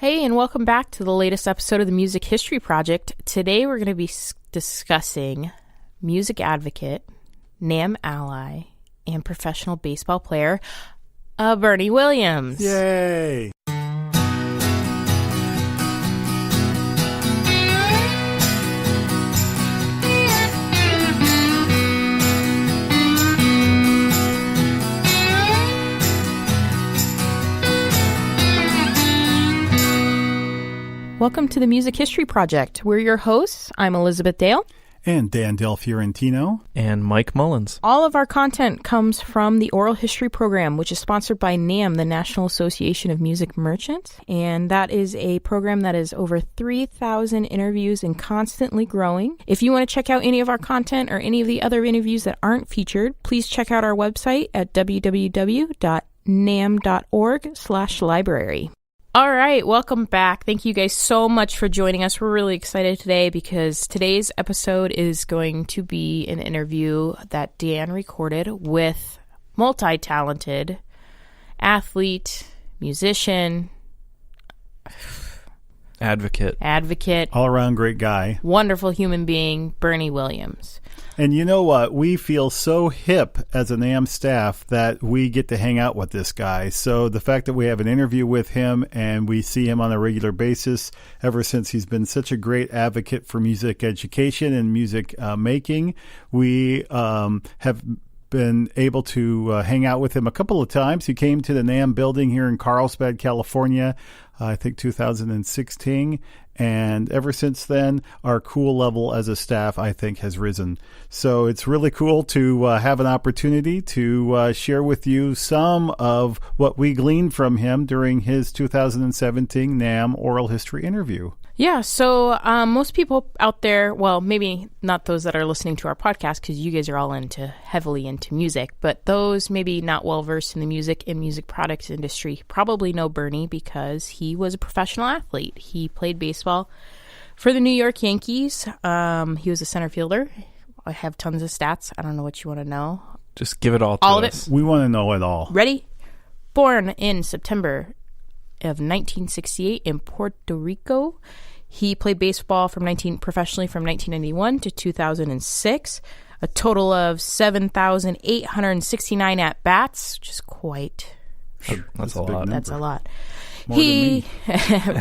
Hey, and welcome back to the latest episode of the Music History Project. Today we're going to be discussing music advocate, NAMM ally, and professional baseball player, Bernie Williams. Yay! Welcome to the Music History Project. We're your hosts. I'm Elizabeth Dale. And Dan Del Fiorentino. And Mike Mullins. All of our content comes from the Oral History Program, which is sponsored by NAMM, the National Association of Music Merchants. And that is a program that is over 3,000 interviews and constantly growing. If you want to check out any of our content or any of the other interviews that aren't featured, please check out our website at www.namm.org/library. All right, welcome back. Thank you guys so much for joining us. We're really excited today because today's episode is going to be an interview that Dan recorded with multi-talented athlete, musician, advocate, all-around great guy, wonderful human being, Bernie Williams. And you know what? We feel so hip as a NAMM staff that we get to hang out with this guy. So the fact that we have an interview with him and we see him on a regular basis ever since he's been such a great advocate for music education and music making, we have been able to hang out with him a couple of times. He came to the NAMM building here in Carlsbad, California, I think 2016. And ever since then, our cool level as a staff, I think, has risen. So it's really cool to have an opportunity to share with you some of what we gleaned from him during his 2017 NAMM Oral History interview. Yeah, so most people out there, well, maybe not those that are listening to our podcast because you guys are all heavily into music, but those maybe not well-versed in the music and music products industry probably know Bernie because he was a professional athlete. He played baseball for the New York Yankees. He was a center fielder. I have tons of stats. I don't know what you want to know. Just give it all to all us. Of it. We want to know it all. Ready? Born in September of 1968 in Puerto Rico. He played baseball professionally from 1991 to 2006. A total of 7,869 at-bats, which is quite... That's a lot. That's a lot. More He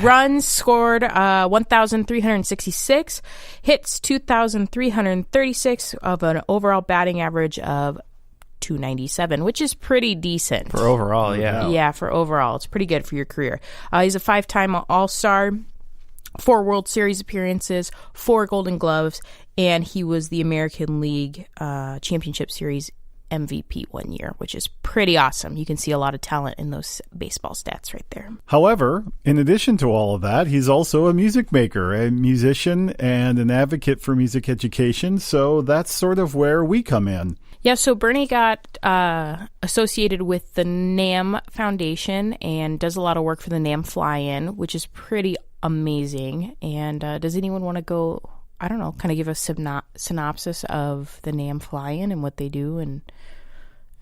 runs scored 1,366, hits 2,336 of an overall batting average of 297, which is pretty decent. For overall, yeah. Yeah, for overall. It's pretty good for your career. He's a 5-time All-Star, 4 World Series appearances, 4 Golden Gloves, and he was the American League Championship Series MVP one year, which is pretty awesome. You can see a lot of talent in those baseball stats right there. However, in addition to all of that, he's also a music maker, a musician, and an advocate for music education. So that's sort of where we come in. Yeah, so Bernie got associated with the NAMM Foundation and does a lot of work for the NAMM Fly-In, which is pretty amazing. And does anyone want to go, I don't know, kind of give a synopsis of the NAMM Fly-In and what they do and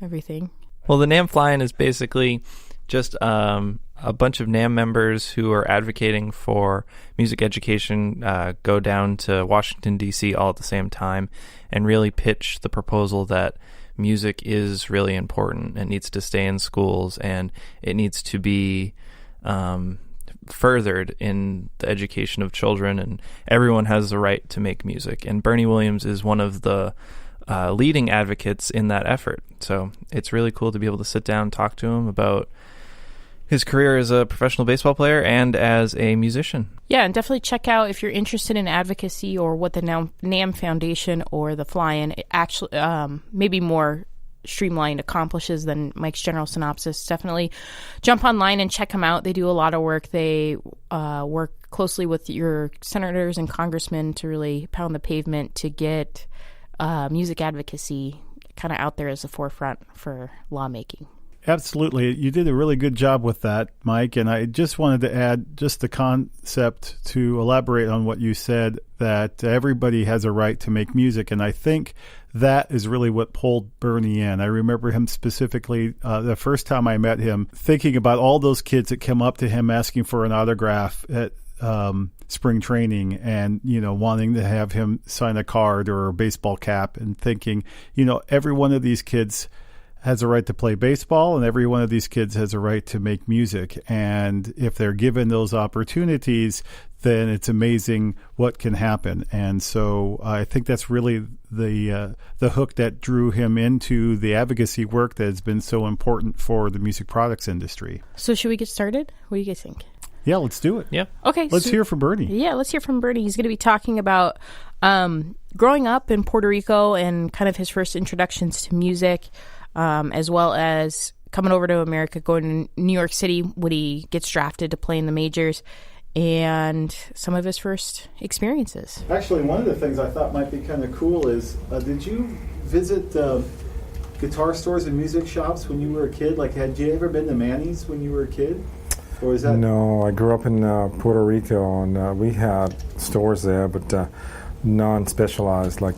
everything? Well, the NAMM Fly-In is basically just a bunch of NAMM members who are advocating for music education go down to Washington, D.C. all at the same time and really pitch the proposal that music is really important and needs to stay in schools and it needs to be furthered in the education of children, and everyone has the right to make music. And Bernie Williams is one of the leading advocates in that effort. So it's really cool to be able to sit down and talk to him about his career as a professional baseball player and as a musician. Yeah, and definitely check out if you're interested in advocacy or what the NAMM Foundation or the Fly-In actually maybe more streamlined accomplishes than Mike's general synopsis. Definitely jump online and check them out. They do a lot of work. They work closely with your senators and congressmen to really pound the pavement to get music advocacy kind of out there as the forefront for lawmaking. Absolutely. You did a really good job with that, Mike. And I just wanted to add just the concept to elaborate on what you said, that everybody has a right to make music. And I think that is really what pulled Bernie in. I remember him specifically the first time I met him, thinking about all those kids that come up to him asking for an autograph at spring training and, wanting to have him sign a card or a baseball cap, and thinking, every one of these kids has a right to play baseball, and every one of these kids has a right to make music. And if they're given those opportunities, then it's amazing what can happen. And so I think that's really the hook that drew him into the advocacy work that has been so important for the music products industry. So should we get started? What do you guys think? Yeah, let's do it. Yeah. Okay. Let's hear from Bernie. Yeah, let's hear from Bernie. He's going to be talking about growing up in Puerto Rico and kind of his first introductions to music, as well as coming over to America, going to New York City when he gets drafted to play in the majors, and some of his first experiences. Actually, one of the things I thought might be kind of cool is, did you visit guitar stores and music shops when you were a kid? Like, had you ever been to Manny's when you were a kid? Or is that... No, I grew up in Puerto Rico, and we had stores there, but non-specialized, like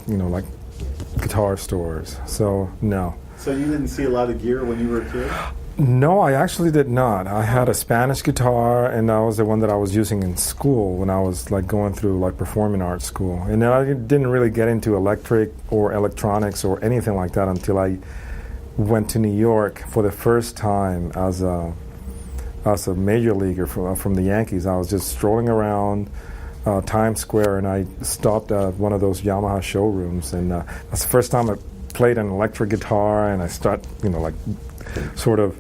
guitar stores. So, no. So you didn't see a lot of gear when you were a kid? No, I actually did not. I had a Spanish guitar, and that was the one that I was using in school when I was going through performing arts school. And then I didn't really get into electric or electronics or anything like that until I went to New York for the first time as a major leaguer from the Yankees. I was just strolling around Times Square, and I stopped at one of those Yamaha showrooms, and that's the first time I played an electric guitar, and I start, sort of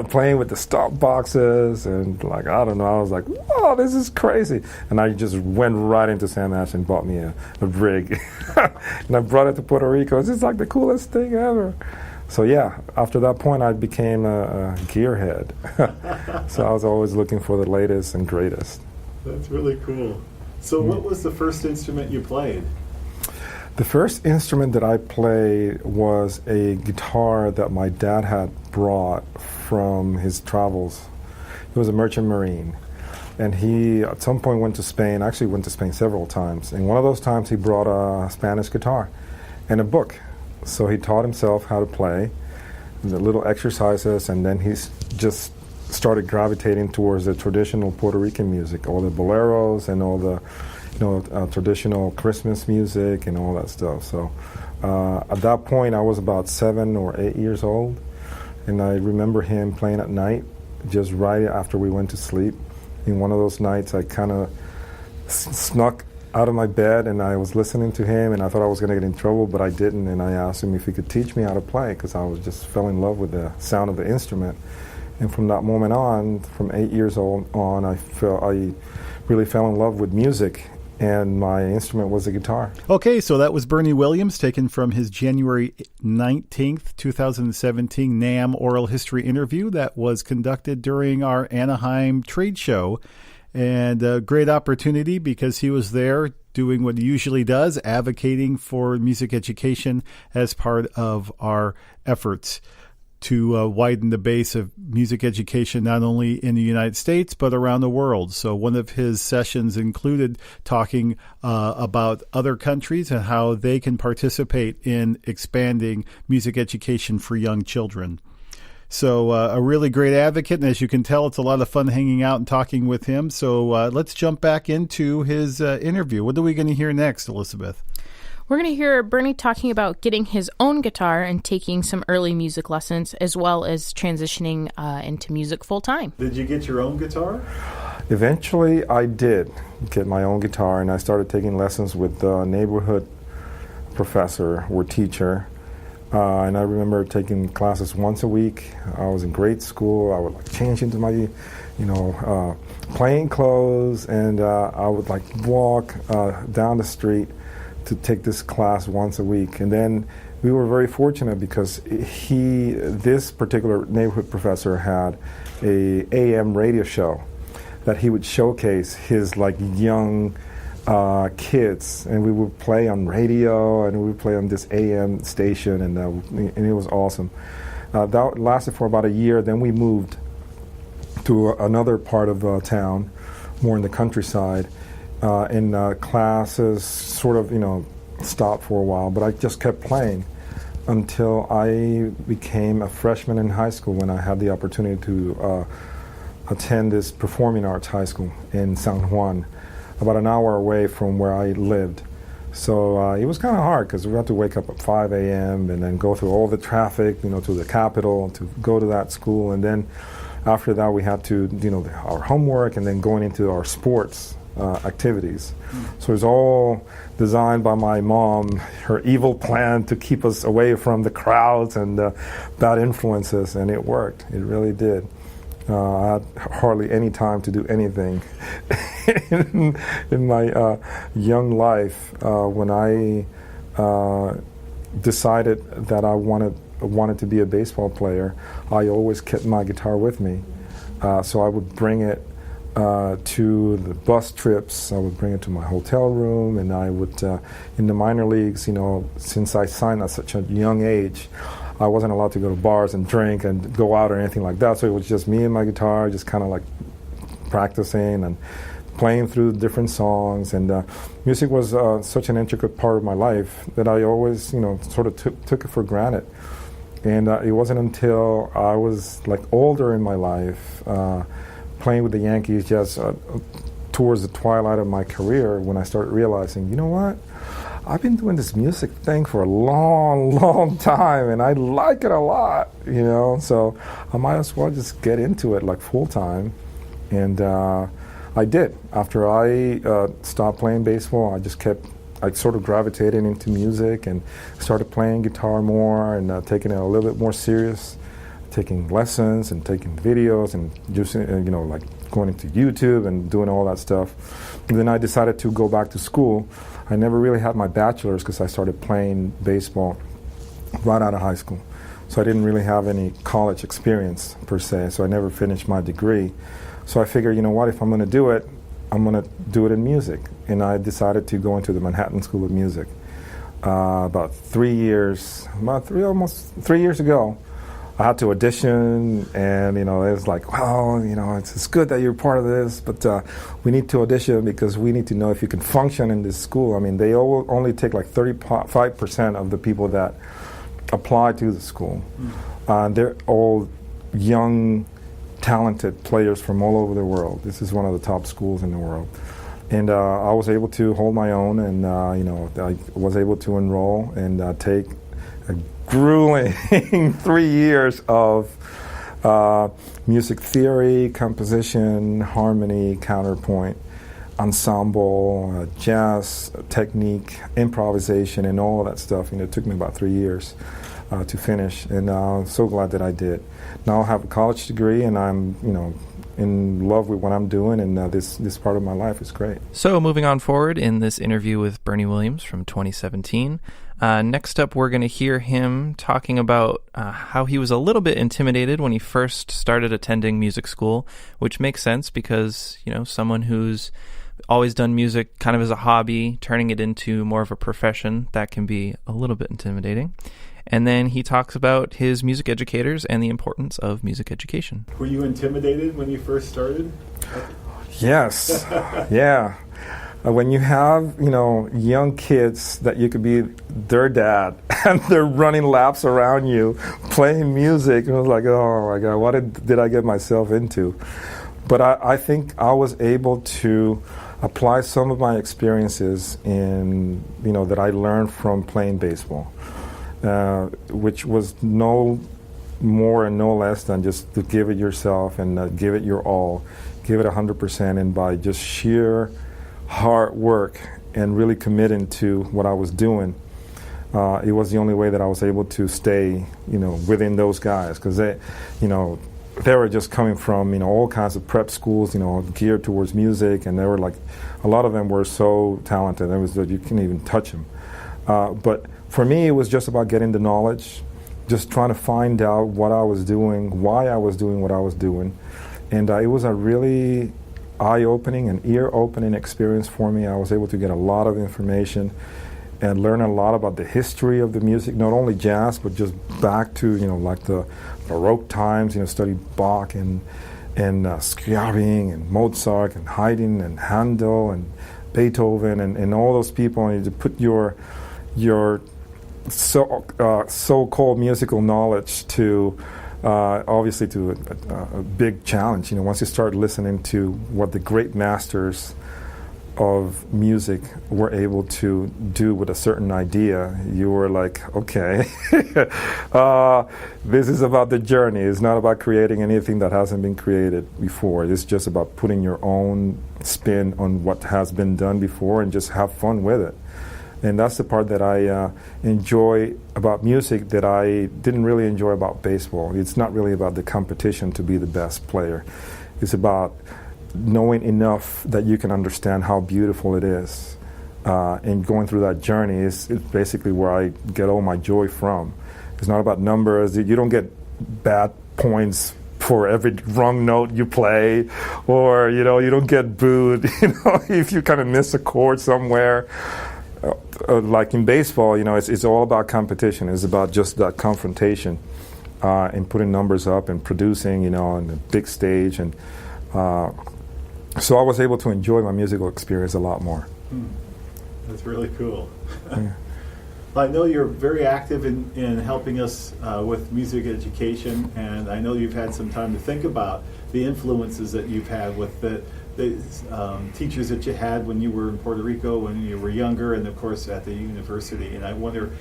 playing with the stop boxes, and I don't know, I was like, whoa, this is crazy. And I just went right into Sam Ash and bought me a rig. And I brought it to Puerto Rico. It's just the coolest thing ever. So yeah, after that point, I became a gearhead. So I was always looking for the latest and greatest. That's really cool. So what was the first instrument you played? The first instrument that I played was a guitar that my dad had brought from his travels. He was a merchant marine, and he at some point went to Spain. Actually went to Spain several times, and one of those times he brought a Spanish guitar and a book. So he taught himself how to play, the little exercises, and then he just started gravitating towards the traditional Puerto Rican music, all the boleros and all the traditional Christmas music and all that stuff. So at that point, I was about 7 or 8 years old, and I remember him playing at night, just right after we went to sleep. In one of those nights, I kind of snuck out of my bed, and I was listening to him, and I thought I was going to get in trouble, but I didn't, and I asked him if he could teach me how to play, because I was just fell in love with the sound of the instrument. And from that moment on, from 8 years old on, I really fell in love with music, and my instrument was the guitar. Okay, so that was Bernie Williams, taken from his January 19th, 2017 NAMM Oral History interview that was conducted during our Anaheim trade show. And a great opportunity because he was there doing what he usually does, advocating for music education as part of our efforts to widen the base of music education, not only in the United States, but around the world. So one of his sessions included talking about other countries and how they can participate in expanding music education for young children. So a really great advocate, and as you can tell, it's a lot of fun hanging out and talking with him. So let's jump back into his interview. What are we going to hear next, Elizabeth? We're going to hear Bernie talking about getting his own guitar and taking some early music lessons, as well as transitioning into music full-time. Did you get your own guitar? Eventually, I did get my own guitar, and I started taking lessons with a neighborhood professor or teacher. And I remember taking classes once a week. I was in grade school. I would change into my, plain clothes, and I would walk down the street to take this class once a week. And then we were very fortunate because this particular neighborhood professor had a AM radio show that he would showcase his young kids, and we would play on radio, and we would play on this AM station, and it was awesome. That lasted for about a year. Then we moved to another part of town, more in the countryside, and classes sort of, stopped for a while, but I just kept playing until I became a freshman in high school when I had the opportunity to attend this performing arts high school in San Juan, about an hour away from where I lived. So it was kind of hard because we had to wake up at 5 a.m. and then go through all the traffic, to the Capitol to go to that school. And then after that, we had to, our homework and then going into our sports activities. So it was all designed by my mom, her evil plan to keep us away from the crowds and bad influences, and it worked. It really did. I had hardly any time to do anything in my young life. When I decided that I wanted to be a baseball player, I always kept my guitar with me. So I would bring it to the bus trips. I would bring it to my hotel room, and I would, in the minor leagues, since I signed at such a young age, I wasn't allowed to go to bars and drink and go out or anything like that. So it was just me and my guitar, just kind of like practicing and playing through different songs. And music was such an intricate part of my life that I always, sort of took it for granted. And it wasn't until I was like older in my life, playing with the Yankees just towards the twilight of my career, when I started realizing, you know what? I've been doing this music thing for a long, long time, and I like it a lot, so I might as well just get into it like full time. And I did. After I stopped playing baseball, I sort of gravitated into music and started playing guitar more and taking it a little bit more serious, taking lessons and taking videos and just, like going into YouTube and doing all that stuff. And then I decided to go back to school. I never really had my bachelor's because I started playing baseball right out of high school. So I didn't really have any college experience per se, so I never finished my degree. So I figured, you know what, if I'm going to do it, I'm going to do it in music. And I decided to go into the Manhattan School of Music. About 3 years ago, I had to audition, and it was like, well, it's good that you're part of this, but we need to audition because we need to know if you can function in this school. I mean, they only take like 35% of the people that apply to the school. They're all young, talented players from all over the world. This is one of the top schools in the world. And I was able to hold my own, and I was able to enroll and take a grueling 3 years of music theory, composition, harmony, counterpoint, ensemble, jazz, technique, improvisation, and all that stuff. It took me about 3 years to finish, and I'm so glad that I did. Now I have a college degree, and I'm, in love with what I'm doing, and this part of my life is great. So moving on forward in this interview with Bernie Williams from 2017, next up we're going to hear him talking about how he was a little bit intimidated when he first started attending music school, which makes sense because, someone who's always done music kind of as a hobby, turning it into more of a profession, that can be a little bit intimidating. And then he talks about his music educators and the importance of music education. Were you intimidated when you first started? Yes. Yeah. When you have, young kids that you could be their dad and they're running laps around you, playing music, and I was like, oh my God, what did I get myself into? But I think I was able to apply some of my experiences in, that I learned from playing baseball. Which was no more and no less than just to give it yourself and give it your all, give it 100%, and by just sheer hard work and really committing to what I was doing, it was the only way that I was able to stay, within those guys, because they were just coming from, all kinds of prep schools, geared towards music, and they were like, a lot of them were so talented, it was that you couldn't even touch them. But for me, it was just about getting the knowledge, just trying to find out what I was doing, why I was doing what I was doing. And it was a really eye-opening and ear-opening experience for me. I was able to get a lot of information and learn a lot about the history of the music, not only jazz, but just back to, like the Baroque times, study Bach and Scriabin and Mozart and Haydn and Handel and Beethoven and all those people, and to put your so-called musical knowledge to obviously to a big challenge. Once you start listening to what the great masters of music were able to do with a certain idea, you were like, okay, this is about the journey. It's not about creating anything that hasn't been created before. It's just about putting your own spin on what has been done before and just have fun with it. And that's the part that I enjoy about music that I didn't really enjoy about baseball. It's not really about the competition to be the best player. It's about knowing enough that you can understand how beautiful it is. And going through that journey is basically where I get all my joy from. It's not about numbers. You don't get bad points for every wrong note you play, or you don't get booed if you kind of miss a chord somewhere. Like in baseball, it's all about competition. It's about just that confrontation and putting numbers up and producing, on the big stage. And so I was able to enjoy my musical experience a lot more. That's really cool. Yeah. I know you're very active in helping us with music education, and I know you've had some time to think about the influences that you've had with the teachers that you had when you were in Puerto Rico, when you were younger, and of course at the university. And I wonder,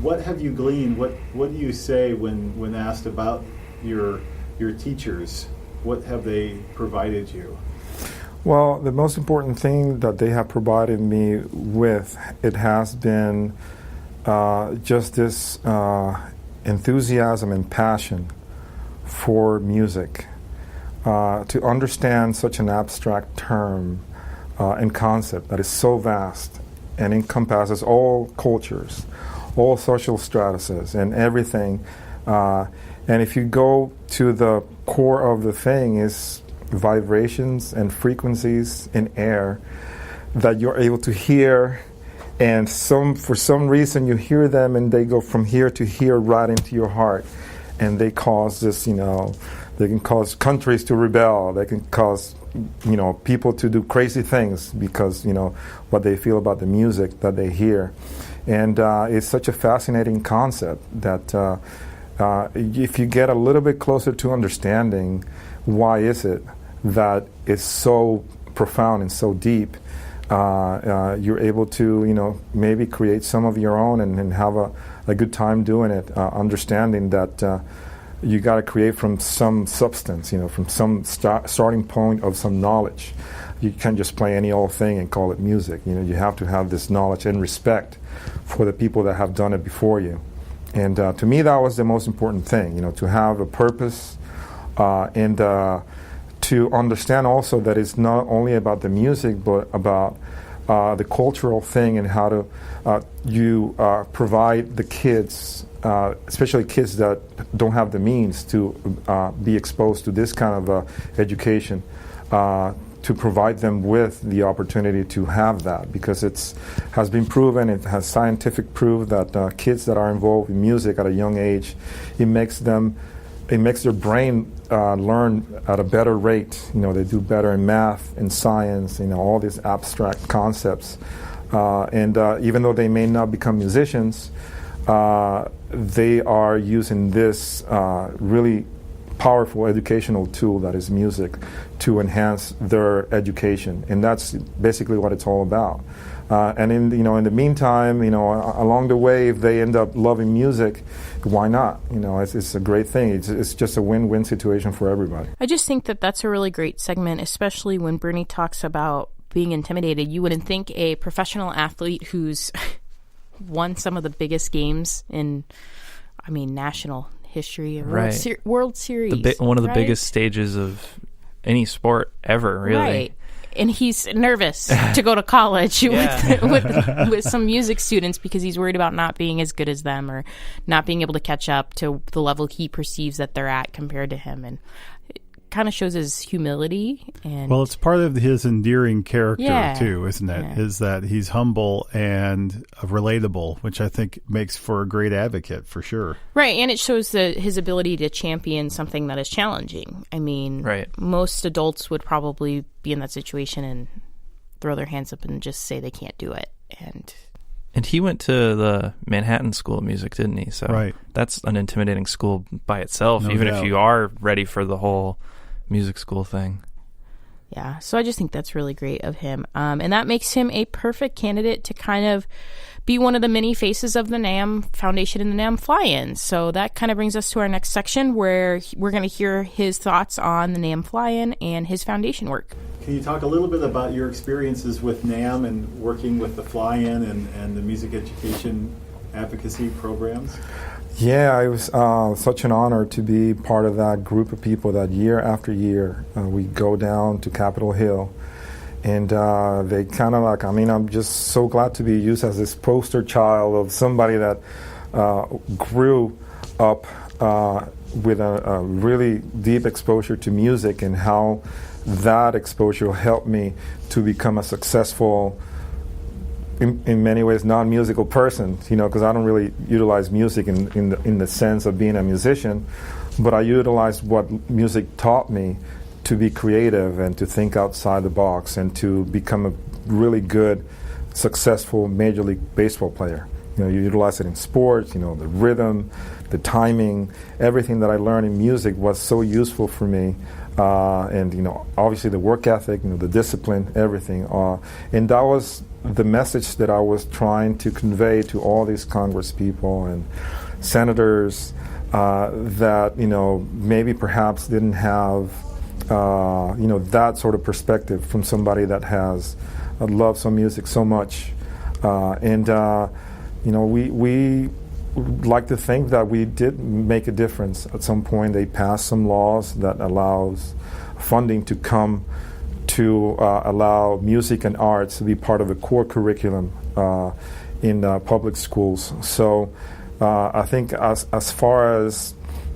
what have you gleaned? What do you say when asked about your teachers? What have they provided you? Well, the most important thing that they have provided me with, it has been just this enthusiasm and passion for music. To understand such an abstract term and concept that is so vast and encompasses all cultures, all social stratuses, and everything. And if you go to the core of the thing, is vibrations and frequencies in air that you're able to hear, and for some reason you hear them and they go from here to here right into your heart, and they cause this, they can cause countries to rebel. They can cause, people to do crazy things because, what they feel about the music that they hear. And it's such a fascinating concept that if you get a little bit closer to understanding why is it that it's so profound and so deep, you're able to, maybe create some of your own and have a good time doing it, understanding that you got to create from some substance, from some starting point of some knowledge. You can't just play any old thing and call it music. You have to have this knowledge and respect for the people that have done it before you. And to me, that was the most important thing, to have a purpose and to understand also that it's not only about the music, but about the cultural thing and how to you provide the kids, especially kids that don't have the means to be exposed to this kind of education, to provide them with the opportunity to have that, because it has been proven, it has scientific proof that kids that are involved in music at a young age, it makes their brain learn at a better rate. They do better in math and science, all these abstract concepts. And even though they may not become musicians, they are using this really powerful educational tool that is music to enhance their education, and that's basically what it's all about. And in the meantime, along the way, if they end up loving music, why not? It's a great thing. It's just a win-win situation for everybody. I just think that that's a really great segment, especially when Bernie talks about being intimidated. You wouldn't think a professional athlete who's won some of the biggest games in, national history, right. World Series. One of the right? biggest stages of any sport ever, really. Right. And he's nervous to go to college with some music students because he's worried about not being as good as them or not being able to catch up to the level he perceives that they're at compared to him. And kind of shows his humility. And well, it's part of his endearing character, Yeah. too, isn't it? Yeah. Is that he's humble and relatable, which I think makes for a great advocate, for sure. Right, and it shows his ability to champion something that is challenging. I mean, Right. most adults would probably be in that situation and throw their hands up and just say they can't do it. And he went to the Manhattan School of Music, didn't he? So Right. that's an intimidating school by itself, No even doubt. if you are ready for the whole music school thing. Yeah, so I just think that's really great of him. And that makes him a perfect candidate to kind of be one of the many faces of the NAMM Foundation and the NAMM Fly-In. So that kind of brings us to our next section where we're going to hear his thoughts on the NAMM Fly-In and his foundation work. Can you talk a little bit about your experiences with NAMM and working with the Fly-In and the music education advocacy programs? Yeah, it was such an honor to be part of that group of people that year after year we go down to Capitol Hill. And they kind of like, I'm just so glad to be used as this poster child of somebody that grew up with a really deep exposure to music, and how that exposure helped me to become a successful, in many ways, non-musical person, because I don't really utilize music in the sense of being a musician, but I utilize what music taught me to be creative and to think outside the box and to become a really good, successful Major League Baseball player. You utilize it in sports, the rhythm, the timing, everything that I learned in music was so useful for me. And obviously the work ethic, the discipline, everything. And that was the message that I was trying to convey to all these Congress people and senators that maybe perhaps didn't have that sort of perspective from somebody that has loved some music so much. We like to think that we did make a difference. At some point, they passed some laws that allows funding to come to allow music and arts to be part of the core curriculum in public schools. So I think as far as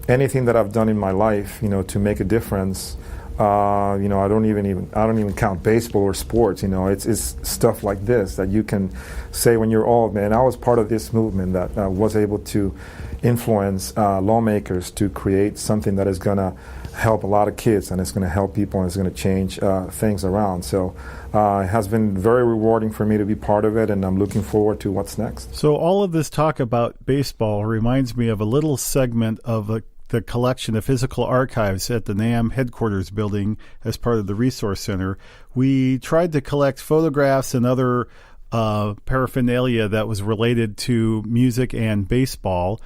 anything that I've done in my life, to make a difference, I don't even count baseball or sports. It's stuff like this that you can say when you're old, man, I was part of this movement that was able to influence lawmakers to create something that is going to help a lot of kids, and it's going to help people, and it's going to change things around. So it has been very rewarding for me to be part of it, and I'm looking forward to what's next. So all of this talk about baseball reminds me of a little segment of the collection of physical archives at the NAMM headquarters building as part of the Resource Center. We tried to collect photographs and other paraphernalia that was related to music and baseball,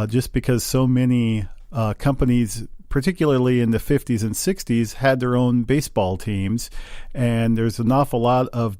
just because so many companies, particularly in the 50s and 60s, had their own baseball teams. And there's an awful lot of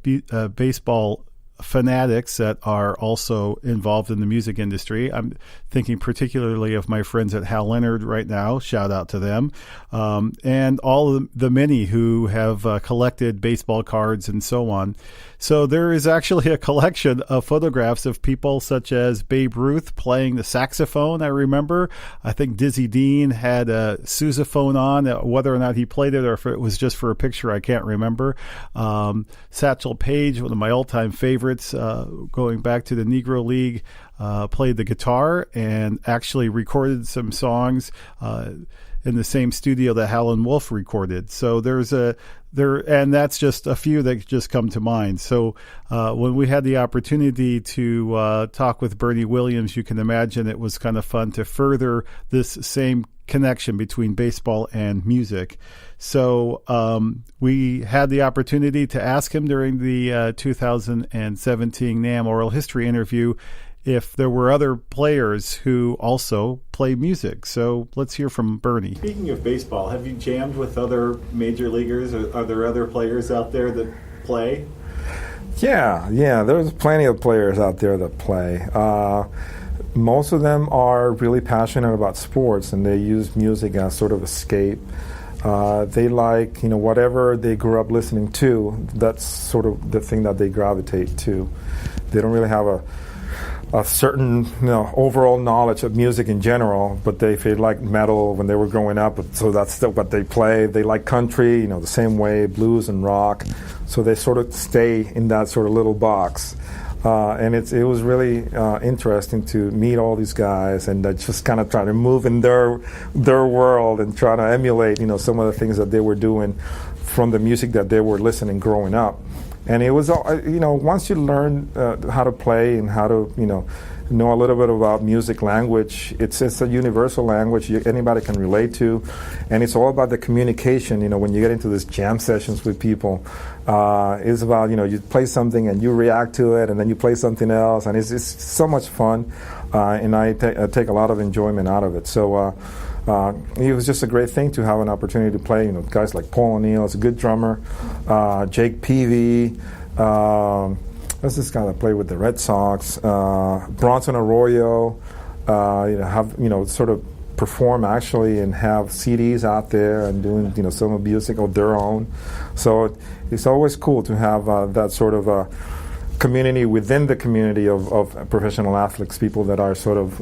baseball fanatics that are also involved in the music industry. I'm thinking particularly of my friends at Hal Leonard right now. Shout out to them. And all of the many who have collected baseball cards and so on. So there is actually a collection of photographs of people such as Babe Ruth playing the saxophone, I remember. I think Dizzy Dean had a sousaphone on. Whether or not he played it or if it was just for a picture, I can't remember. Satchel Paige, one of my all-time favorites, going back to the Negro League, played the guitar and actually recorded some songs in the same studio that Howlin' Wolf recorded. So and that's just a few that just come to mind. So when we had the opportunity to talk with Bernie Williams, you can imagine it was kind of fun to further this same connection between baseball and music. So we had the opportunity to ask him during the 2017 NAMM Oral History interview if there were other players who also play music. So let's hear from Bernie. Speaking of baseball, have you jammed with other major leaguers? Are there other players out there that play? Yeah, there's plenty of players out there that play. Most of them are really passionate about sports, and they use music as sort of escape. They like, whatever they grew up listening to, that's sort of the thing that they gravitate to. They don't really have a a certain overall knowledge of music in general, but they like metal when they were growing up, so that's still what they play. They like country, the same way, blues and rock, so they sort of stay in that sort of little box. And it was really interesting to meet all these guys and just kind of try to move in their world and try to emulate, some of the things that they were doing from the music that they were listening growing up. And it was, once you learn how to play and how to, know a little bit about music language, it's a universal language anybody can relate to. And it's all about the communication, when you get into these jam sessions with people. It's about, you play something and you react to it, and then you play something else. And it's so much fun. And I take a lot of enjoyment out of it. So it was just a great thing to have an opportunity to play. Guys like Paul O'Neill is a good drummer. Jake Peavy. That's this guy that played with the Red Sox. Bronson Arroyo. Sort of perform actually and have CDs out there and doing some music of their own. So it's always cool to have that sort of community within the community of professional athletes, people that are sort of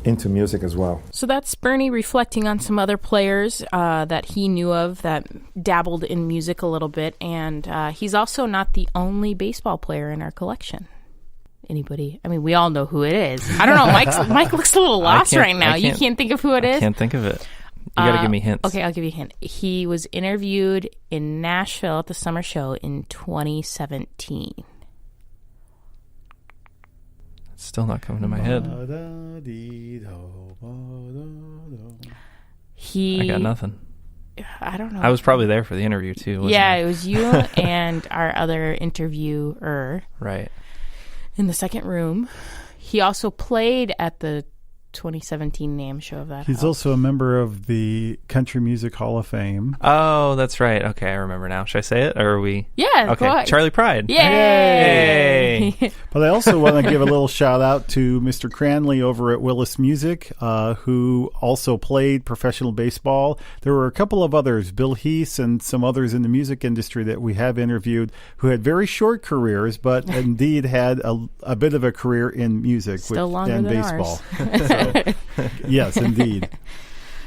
into music as well. So that's Bernie reflecting on some other players that he knew of that dabbled in music a little bit, and he's also not the only baseball player in our collection. Anybody? I mean, we all know who it is. I don't know. Mike looks a little lost right now. You can't think of who it is? I can't think of it. You got to give me hints. Okay, I'll give you a hint. He was interviewed in Nashville at the Summer Show in 2017. It's still not coming to my head. I got nothing. I don't know. I was probably there for the interview too. Wasn't I? It was you and our other interviewer. Right. In the second room. He also played at the 2017 NAMM Show of that. He's also a member of the Country Music Hall of Fame. Oh, that's right. Okay, I remember now. Should I say it, or are we? Yeah. Okay. Go ahead. Charlie Pride. Yay! But I also want to give a little shout out to Mr. Cranley over at Willis Music, who also played professional baseball. There were a couple of others, Bill Heese and some others in the music industry that we have interviewed who had very short careers, but indeed had a bit of a career in music and baseball. Ours. Yes, indeed.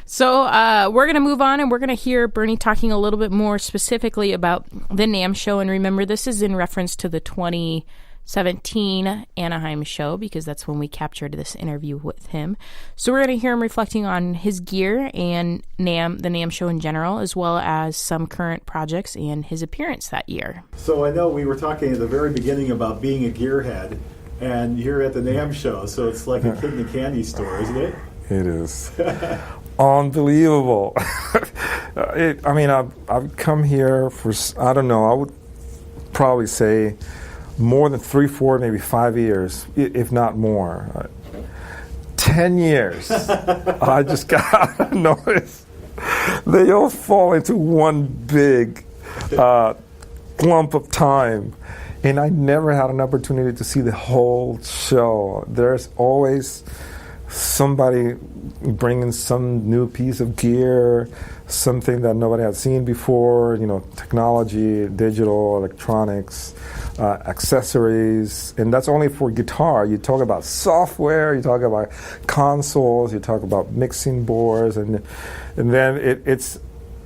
So we're going to move on, and we're going to hear Bernie talking a little bit more specifically about the NAMM Show. And remember, this is in reference to the 2017 Anaheim show, because that's when we captured this interview with him. So we're going to hear him reflecting on his gear and the NAMM Show in general, as well as some current projects and his appearance that year. So I know we were talking at the very beginning about being a gearhead, and you're at the NAMM Show, so it's like a kid in a candy store, isn't it? It is. Unbelievable. I've come here for, I don't know, I would probably say more than 3, 4, maybe 5 years, if not more. 10 years. I just got noticed. They all fall into one big clump of time. And I never had an opportunity to see the whole show. There's always somebody bringing some new piece of gear, something that nobody had seen before, technology, digital, electronics, accessories. And that's only for guitar. You talk about software, you talk about consoles, you talk about mixing boards, and then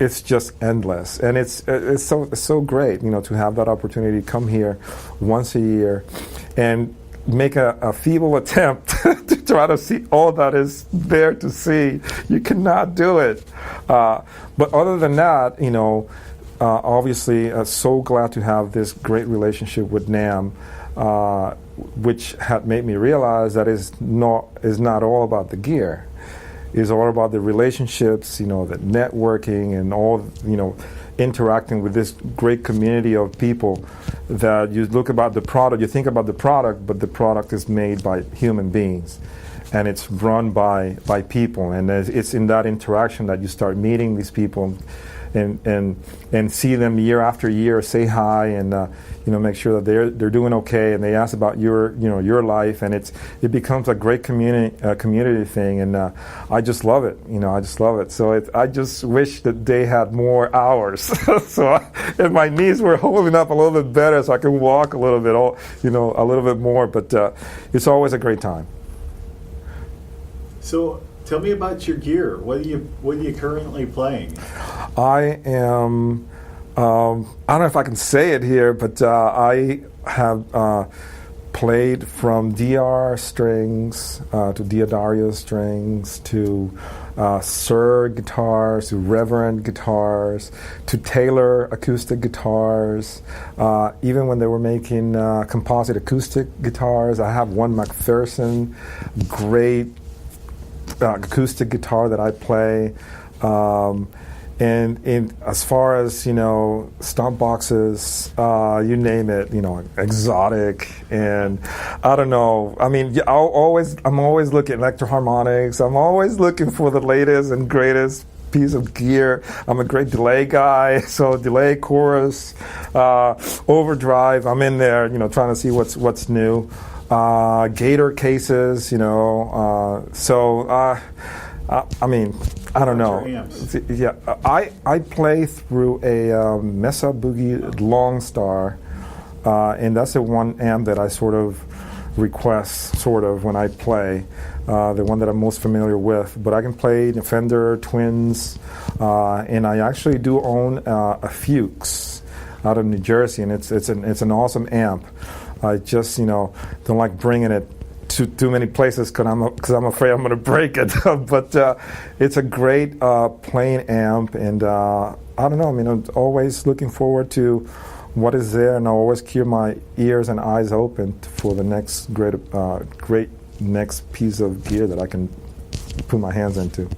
it's just endless, and it's so great, to have that opportunity to come here once a year and make a feeble attempt to try to see all that is there to see. You cannot do it. But other than that, obviously, so glad to have this great relationship with NAMM, which had made me realize that is not all about the gear. Is all about the relationships, the networking, and all, interacting with this great community of people. That you look about the product, you think about the product, but the product is made by human beings, and it's run by people. And it's in that interaction that you start meeting these people, and see them year after year, say hi, and make sure that they're doing okay, and they ask about your life, and it becomes a great community thing, and I just love it. I just love it. So I just wish that they had more hours, and my knees were holding up a little bit better, so I can walk a little bit, a little bit more. But it's always a great time. So tell me about your gear. What are you currently playing? I am. I don't know if I can say it here, but I have played from DR strings to Diodario strings to Sir guitars to Reverend guitars to Taylor acoustic guitars. Even when they were making composite acoustic guitars, I have one McPherson, great acoustic guitar that I play. And as far as stomp boxes, you name it, exotic, and I don't know. I mean, I'm always looking at electro harmonics. I'm always looking for the latest and greatest piece of gear. I'm a great delay guy, so delay, chorus, overdrive. I'm in there, trying to see what's new. Gator cases, I mean, I don't know. Yeah, I play through a Mesa Boogie Longstar, and that's the one amp that I sort of request when I play, the one that I'm most familiar with. But I can play Fender Twins, and I actually do own a Fuchs out of New Jersey, and it's an awesome amp. I just don't like bringing it to too many places because I'm afraid I'm going to break it. But it's a great playing amp, and I don't know. I mean, I'm always looking forward to what is there, and I always keep my ears and eyes open for the next great next piece of gear that I can put my hands into.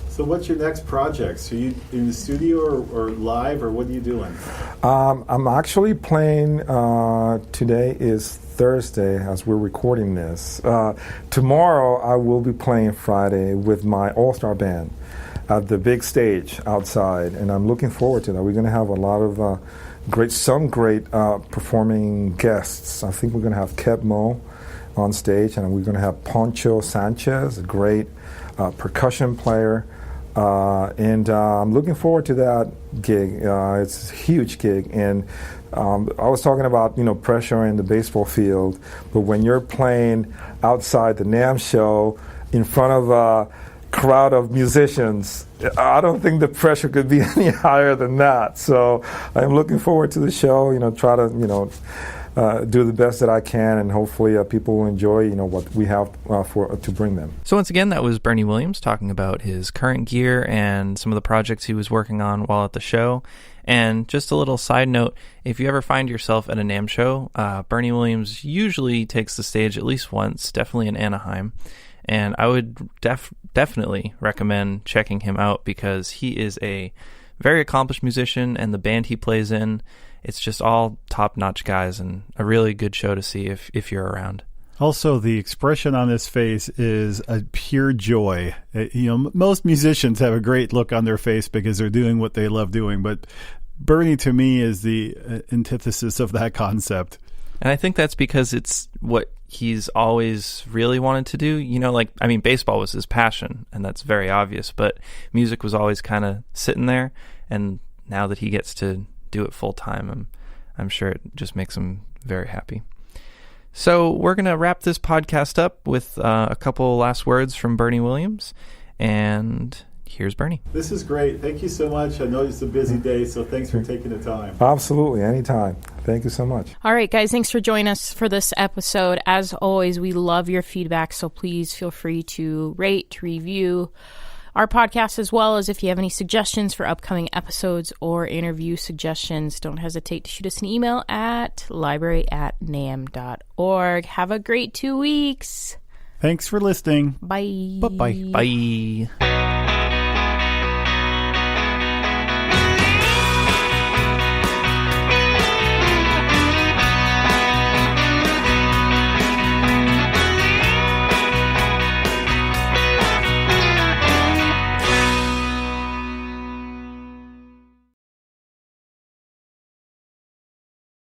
So what's your next project? Are you in the studio or live, or what are you doing? I'm actually playing, today is Thursday as we're recording this. Tomorrow I will be playing Friday with my all-star band at the big stage outside, and I'm looking forward to that. We're going to have a lot of great performing guests. I think we're going to have Keb Mo on stage, and we're going to have Poncho Sanchez, a great percussion player. And I'm looking forward to that gig. It's a huge gig, and I was talking about pressure in the baseball field, but when you're playing outside the NAMM Show in front of a crowd of musicians, I don't think the pressure could be any higher than that. So I'm looking forward to the show. Try to do the best that I can, and hopefully people will enjoy what we have to bring them. So once again, that was Bernie Williams talking about his current gear and some of the projects he was working on while at the show. And just a little side note, if you ever find yourself at a NAMM show, Bernie Williams usually takes the stage at least once, definitely in Anaheim. And I would definitely recommend checking him out because he is a very accomplished musician, and the band he plays in, it's just all top-notch guys, and a really good show to see if you're around. Also, the expression on his face is a pure joy. Most musicians have a great look on their face because they're doing what they love doing, but Bernie, to me, is the antithesis of that concept. And I think that's because it's what he's always really wanted to do. Baseball was his passion, and that's very obvious, but music was always kind of sitting there, and now that he gets to do it full time, I'm sure it just makes him very happy. So we're going to wrap this podcast up with a couple last words from Bernie Williams, and here's Bernie. This is great. Thank you so much. I know it's a busy day, so thanks for taking the time. Absolutely, anytime. Thank you so much. All right, guys, thanks for joining us for this episode. As always, we love your feedback, so please feel free to rate, review our podcast, as well as if you have any suggestions for upcoming episodes or interview suggestions, don't hesitate to shoot us an email at library@namm.org. Have a great 2 weeks. Thanks for listening. Bye. Bye-bye. Bye.